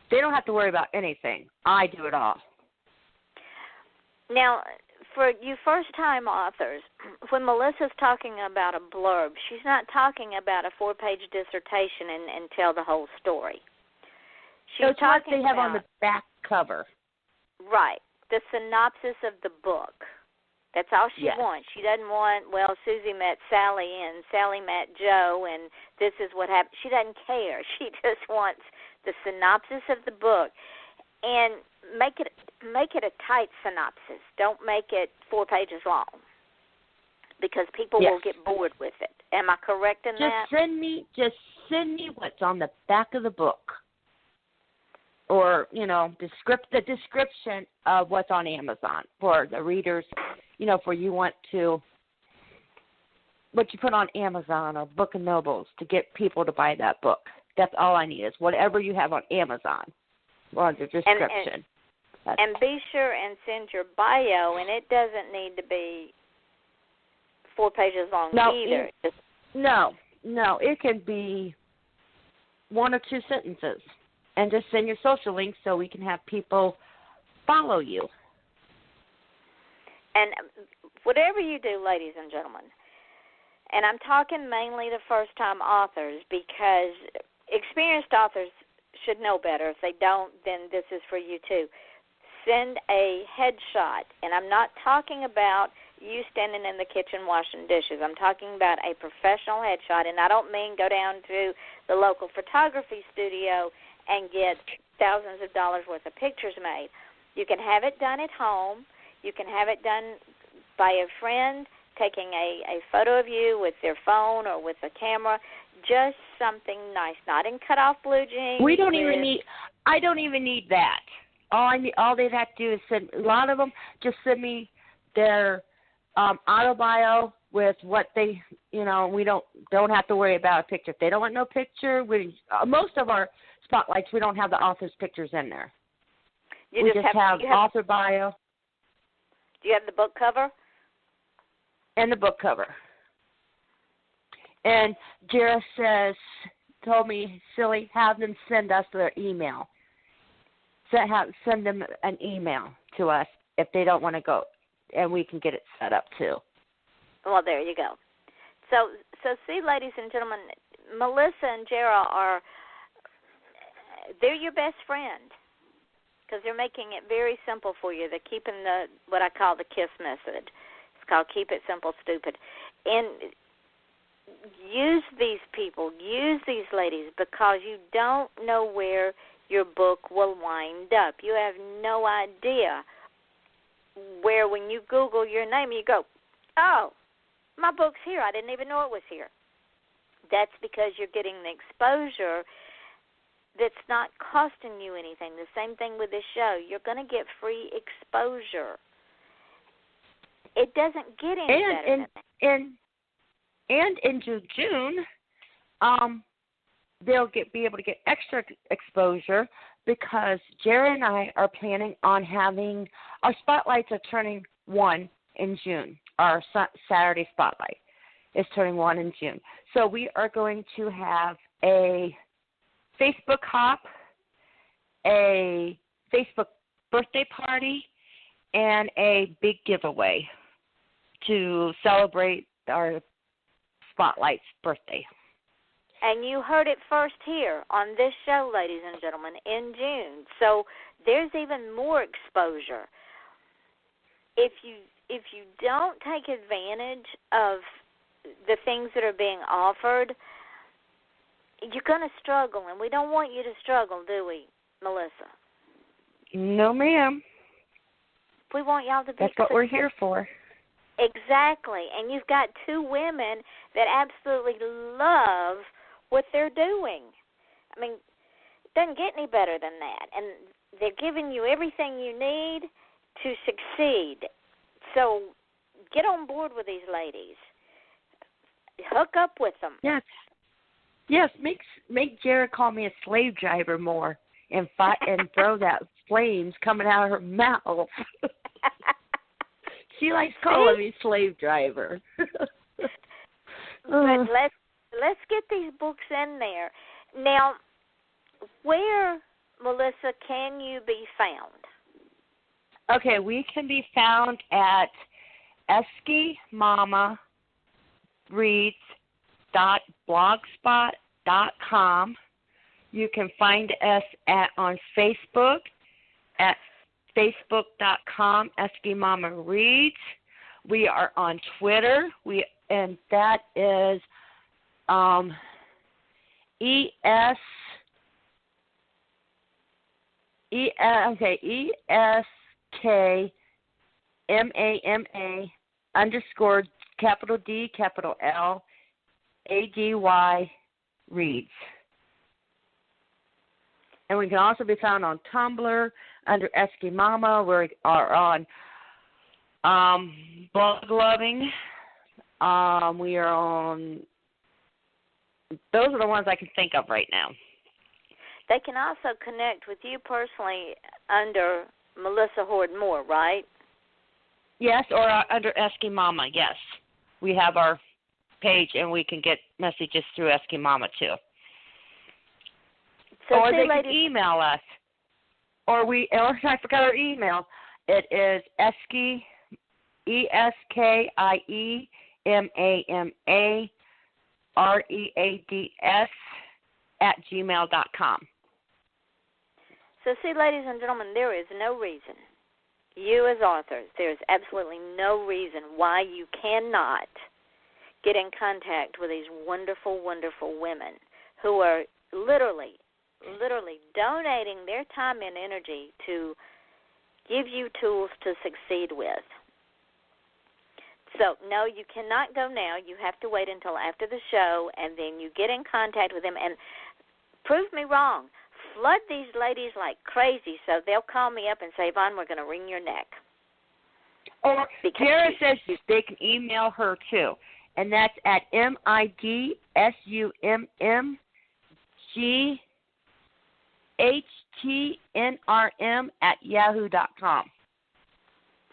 they don't have to worry about anything. I do it all. Now, for you first-time authors, when Melissa's talking about a blurb, she's not talking about a 4-page dissertation and tell the whole story. So it's what they have on the back cover. Right, the synopsis of the book. That's all she wants. She doesn't want, well, Susie met Sally and Sally met Joe and this is what happened. She doesn't care. She just wants the synopsis of the book. And make it a tight synopsis. Don't make it 4 pages long because people will get bored with it. Am I correct in that? Just send me what's on the back of the book, or the description of what's on Amazon for the readers. For what you put on Amazon or Book and Nobles to get people to buy that book. That's all I need is whatever you have on Amazon or the description. And be sure and send your bio, and it doesn't need to be 4 pages long either. No, it can be 1 or 2 sentences, and just send your social links so we can have people follow you. And whatever you do, ladies and gentlemen, and I'm talking mainly to first-time authors because experienced authors should know better. If they don't, then this is for you too. Send a headshot, and I'm not talking about you standing in the kitchen washing dishes. I'm talking about a professional headshot, and I don't mean go down to the local photography studio and get thousands of dollars worth of pictures made. You can have it done at home. You can have it done by a friend taking a photo of you with their phone or with a camera, just something nice, not in cut-off blue jeans. I don't even need that. All they'd have to do is send, a lot of them just send me their auto bio with what they, we don't have to worry about a picture. If they don't want no picture, most of our spotlights, we don't have the author's pictures in there. We just have author bio. Do you have the book cover? And the book cover. And Jara told me, silly, have them send us their email. Send them an email to us if they don't want to go, and we can get it set up too. Well, there you go. So see, ladies and gentlemen, Melissa and Jara they're your best friend because they're making it very simple for you. They're keeping what I call the KISS method. It's called Keep It Simple, Stupid. And use these people, use these ladies, because you don't know where your book will wind up. You have no idea where when you Google your name, you go, oh, my book's here. I didn't even know it was here. That's because you're getting the exposure that's not costing you anything. The same thing with this show. You're going to get free exposure. It doesn't get any better than that. And in June, they'll be able to get extra exposure because Jara and I are planning on having our spotlights are turning 1 in June. Our Saturday spotlight is turning 1 in June. So we are going to have a Facebook hop, a Facebook birthday party, and a big giveaway to celebrate our Spotlight's birthday. And you heard it first here on this show, ladies and gentlemen, in June. So there's even more exposure. If you don't take advantage of the things that are being offered, you're going to struggle, and we don't want you to struggle, do we, Melissa? No, ma'am. We want y'all to be That's what we're here for. Exactly. And you've got two women that absolutely love what they're doing. I mean, it doesn't get any better than that. And they're giving you everything you need to succeed. So get on board with these ladies. Hook up with them. Yes. Yes, make Jara call me a slave driver more and fight and throw that flames coming out of her mouth. She likes calling me slave driver. But let's get these books in there. Now, where, Melissa, can you be found? Okay, we can be found at EskieMama Reads .blogspot.com. You can find us on Facebook at facebook.com EskieMama Reads. We are on Twitter, and that is EskieMama _ capital D, capital L, ADY Reads. And we can also be found on Tumblr under EskieMama. We are on Blog Loving. We are on, those are the ones I can think of right now. They can also connect with you personally under Melissa Hord-Morr, right? Yes, or under EskieMama, yes. We have our page, and we can get messages through EskieMama, too. So or they can email us. Or I forgot our email. It is EskieMama @gmail.com. So see, ladies and gentlemen, there is no reason, you as authors, there is absolutely no reason why you cannot get in contact with these wonderful, wonderful women who are literally donating their time and energy to give you tools to succeed with. So, no, you cannot go now. You have to wait until after the show, and then you get in contact with them. And prove me wrong. Flood these ladies like crazy so they'll call me up and say, Yvonne, we're going to wring your neck. Or Jara says they can email her, too. And that's at midsummghtnrm@yahoo.com.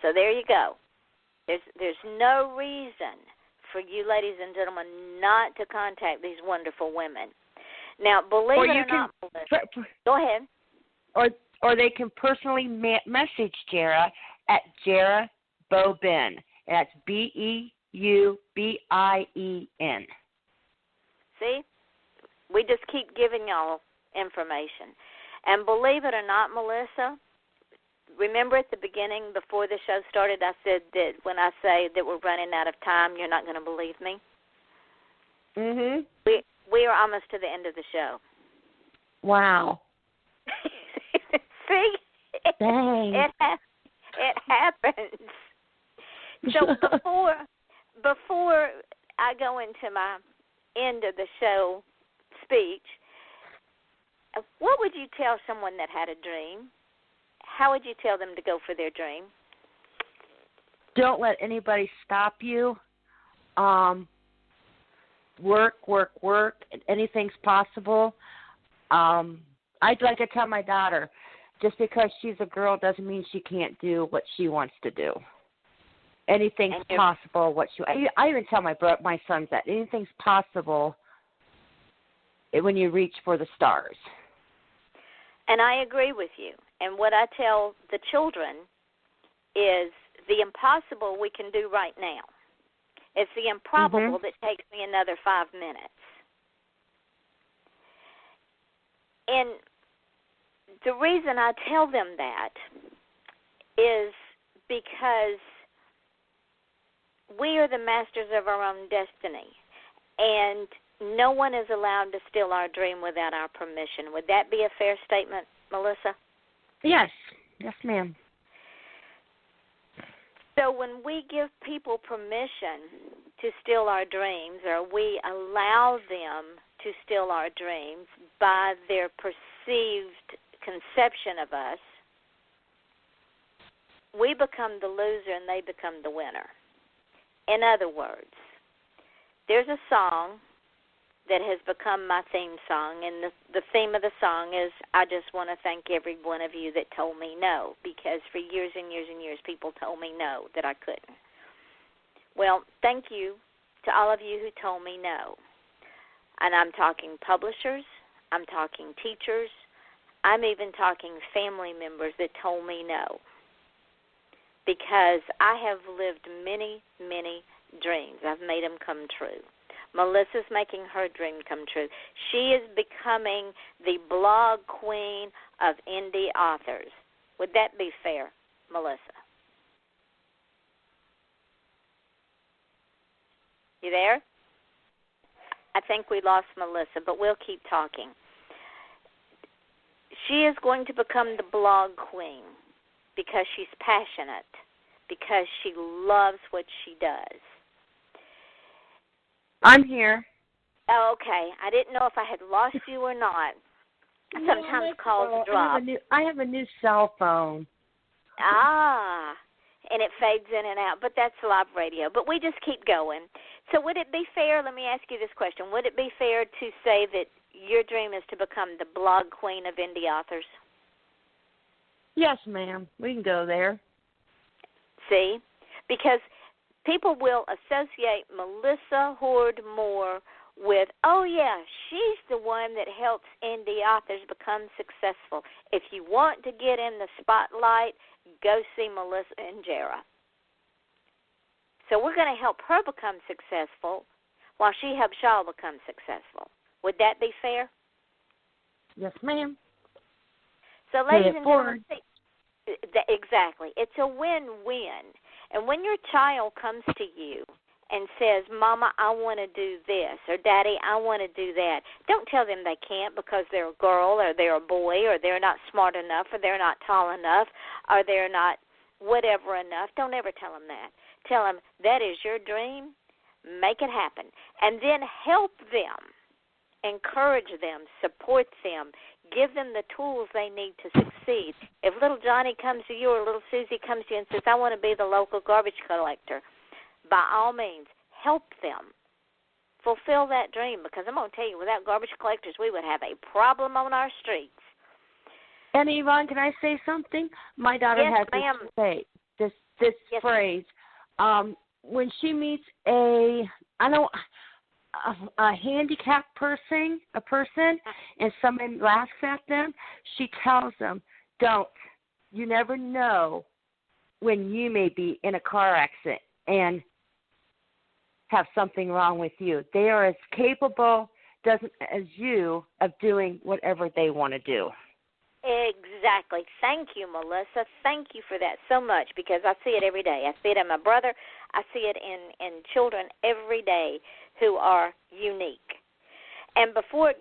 So there you go. There's no reason for you, ladies and gentlemen, not to contact these wonderful women. Now, believe it or not, Melissa, go ahead. Or they can personally message Jara at Jara Bobin. That's BEUBIEN. See? We just keep giving y'all information. And believe it or not, Melissa, remember at the beginning, before the show started, I said that when I say that we're running out of time, you're not going to believe me? Mm-hmm. We are almost to the end of the show. Wow. See? Dang. It happens. So before I go into my end of the show speech, what would you tell someone that had a dream? How would you tell them to go for their dream? Don't let anybody stop you. Work. Anything's possible. I'd like to tell my daughter, just because she's a girl doesn't mean she can't do what she wants to do. Anything's possible. I even tell my sons that anything's possible when you reach for the stars. And I agree with you. And what I tell the children is the impossible we can do right now. It's the improbable that takes me another 5 minutes. And the reason I tell them that is because we are the masters of our own destiny, and no one is allowed to steal our dream without our permission. Would that be a fair statement, Melissa? Yes. Yes, ma'am. So when we give people permission to steal our dreams, or we allow them to steal our dreams by their perceived conception of us, we become the loser and they become the winner. In other words, there's a song that has become my theme song, and the theme of the song is, I just want to thank every one of you that told me no, because for years and years and years people told me no, that I couldn't. Well, thank you to all of you who told me no. And I'm talking publishers, I'm talking teachers, I'm even talking family members that told me no, because I have lived many, many dreams. I've made them come true. Melissa's making her dream come true. She is becoming the blog queen of indie authors. Would that be fair, Melissa? You there? I think we lost Melissa, but we'll keep talking. She is going to become the blog queen because she's passionate, because she loves what she does. I'm here. Oh, okay. I didn't know if I had lost you or not. Sometimes calls drop. I have a new cell phone. Ah, and it fades in and out, but that's live radio. But we just keep going. So would it be fair, let me ask you this question, would it be fair to say that your dream is to become the blog queen of indie authors? Yes, ma'am. We can go there. See? Because people will associate Melissa Hord-Morr with, oh, yeah, she's the one that helps indie authors become successful. If you want to get in the spotlight, go see Melissa and Jara. So we're going to help her become successful while she helps y'all become successful. Would that be fair? Yes, ma'am. So, ladies and gentlemen, exactly. It's a win-win. And when your child comes to you and says, Mama, I want to do this, or Daddy, I want to do that, don't tell them they can't because they're a girl or they're a boy or they're not smart enough or they're not tall enough or they're not whatever enough. Don't ever tell them that. Tell them that is your dream. Make it happen. And then help them, encourage them, support them, give them the tools they need to succeed. If little Johnny comes to you or little Susie comes to you and says, I want to be the local garbage collector, by all means, help them fulfill that dream, because I'm going to tell you, without garbage collectors, we would have a problem on our streets. And Yvonne, can I say something? My daughter Yes, has ma'am. this Yes, phrase. When she meets a handicapped person, and someone laughs at them, she tells them, don't. You never know when you may be in a car accident and have something wrong with you. They are as capable as you of doing whatever they want to do. Exactly. Thank you, Melissa. Thank you for that so much, because I see it every day. I see it in my brother. I see it in children every day who are unique. And before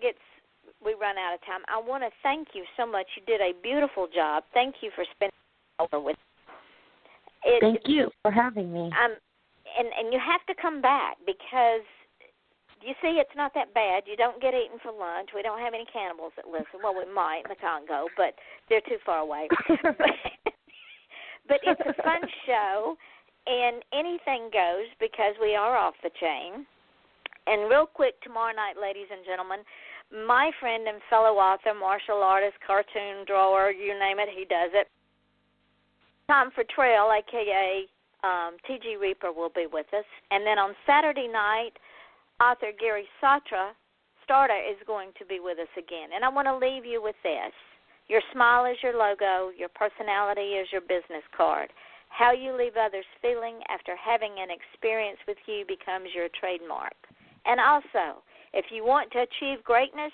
we run out of time, I want to thank you so much. You did a beautiful job. Thank you for spending over with me. Thank you for having me. And you have to come back, because you see, it's not that bad. You don't get eaten for lunch. We don't have any cannibals that listen. Well, we might in the Congo, but they're too far away. But it's a fun show, and anything goes, because we are off the chain. And real quick, tomorrow night, ladies and gentlemen, my friend and fellow author, martial artist, cartoon drawer, you name it, he does it, Tom Fertrell, a.k.a. T.G. Reaper, will be with us. And then on Saturday night, author Gary Starta is going to be with us again. And I want to leave you with this. Your smile is your logo. Your personality is your business card. How you leave others feeling after having an experience with you becomes your trademark. And also, if you want to achieve greatness,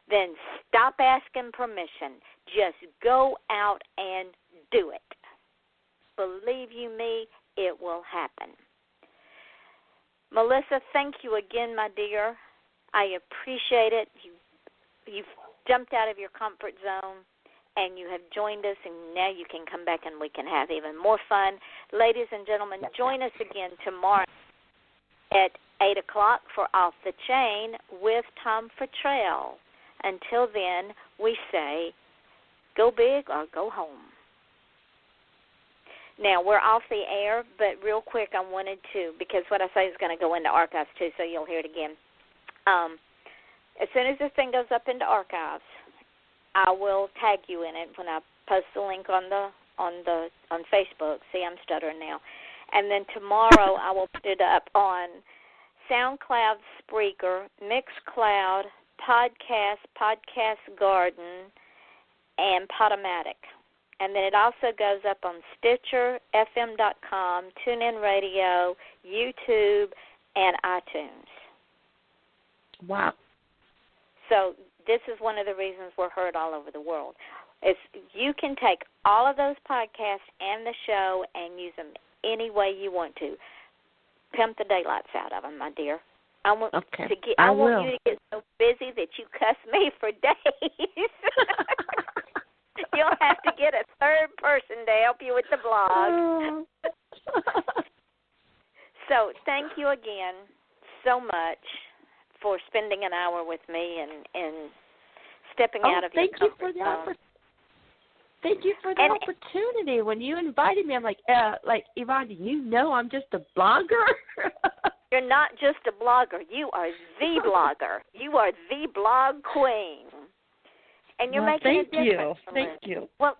then stop asking permission. Just go out and do it. Believe you me, it will happen. Melissa, thank you again, my dear. I appreciate it. You've jumped out of your comfort zone, and you have joined us, and now you can come back and we can have even more fun. Ladies and gentlemen, join us again tomorrow at 8 o'clock for Off the Chain with Tom Fertrell. Until then, we say, go big or go home. Now, we're off the air, but real quick, I wanted to, because what I say is going to go into archives too, so you'll hear it again. As soon as this thing goes up into archives, I will tag you in it when I post the link on Facebook. See, I'm stuttering now. And then tomorrow I will put it up on SoundCloud, Spreaker, Mixcloud, Podcast Garden, and Podomatic. And then it also goes up on Stitcher, FM.com, TuneIn Radio, YouTube, and iTunes. Wow. So this is one of the reasons we're heard all over the world. Is you can take all of those podcasts and the show and use them any way you want to. Pimp the daylights out of them, my dear. I want you to get so busy that you cuss me for days. You'll have to get a third person to help you with the blog. So thank you again so much for spending an hour with me and stepping out of your comfort zone. Thank you for the opportunity. When you invited me, I'm like, Yvonne, do you know I'm just a blogger? You're not just a blogger. You are the blogger. You are the blog queen. And you're making a difference. Thank you. Well,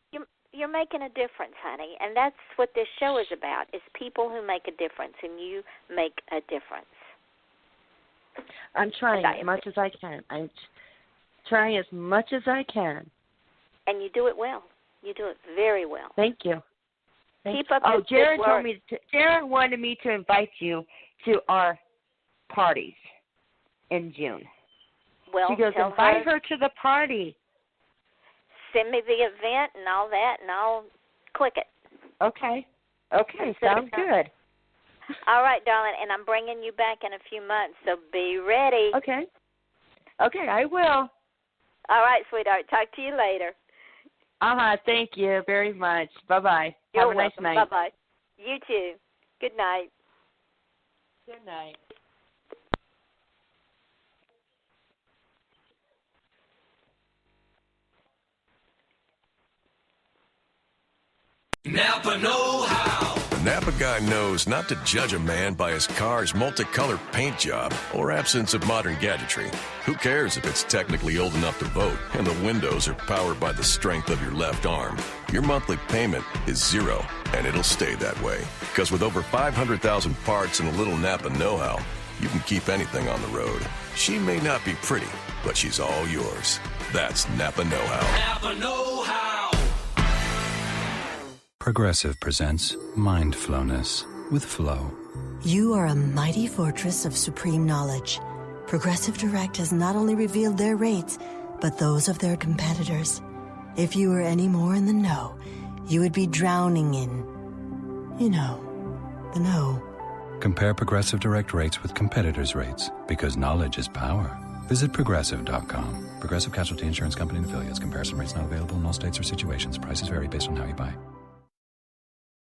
you're making a difference, honey, and that's what this show is about, is people who make a difference, and you make a difference. I'm trying as much as I can. I'm trying as much as I can. And you do it well. You do it very well. Thank you. Keep up your Jara good told work. Jara wanted me to invite you to our parties in June. Well, she goes, invite her to the party. Send me the event and all that, and I'll click it. Okay, sounds good. All right, darling, and I'm bringing you back in a few months, so be ready. Okay, I will. All right, sweetheart. Talk to you later. Thank you very much. Bye-bye. You're Have a nice welcome. night. Bye-bye. You too. Good night. Good night. Napa know-how. The Napa guy knows not to judge a man by his car's multicolored paint job or absence of modern gadgetry. Who cares if it's technically old enough to vote and the windows are powered by the strength of your left arm? Your monthly payment is zero, and it'll stay that way. Because with over 500,000 parts and a little Napa know-how, you can keep anything on the road. She may not be pretty, but she's all yours. That's Napa know-how. Napa know-how. Progressive presents Mindfulness with Flow. You are a mighty fortress of supreme knowledge. Progressive Direct has not only revealed their rates, but those of their competitors. If you were any more in the know, you would be drowning in, the know. Compare Progressive Direct rates with competitors' rates, because knowledge is power. Visit Progressive.com. Progressive Casualty Insurance Company and Affiliates. Comparison rates not available in all states or situations. Prices vary based on how you buy.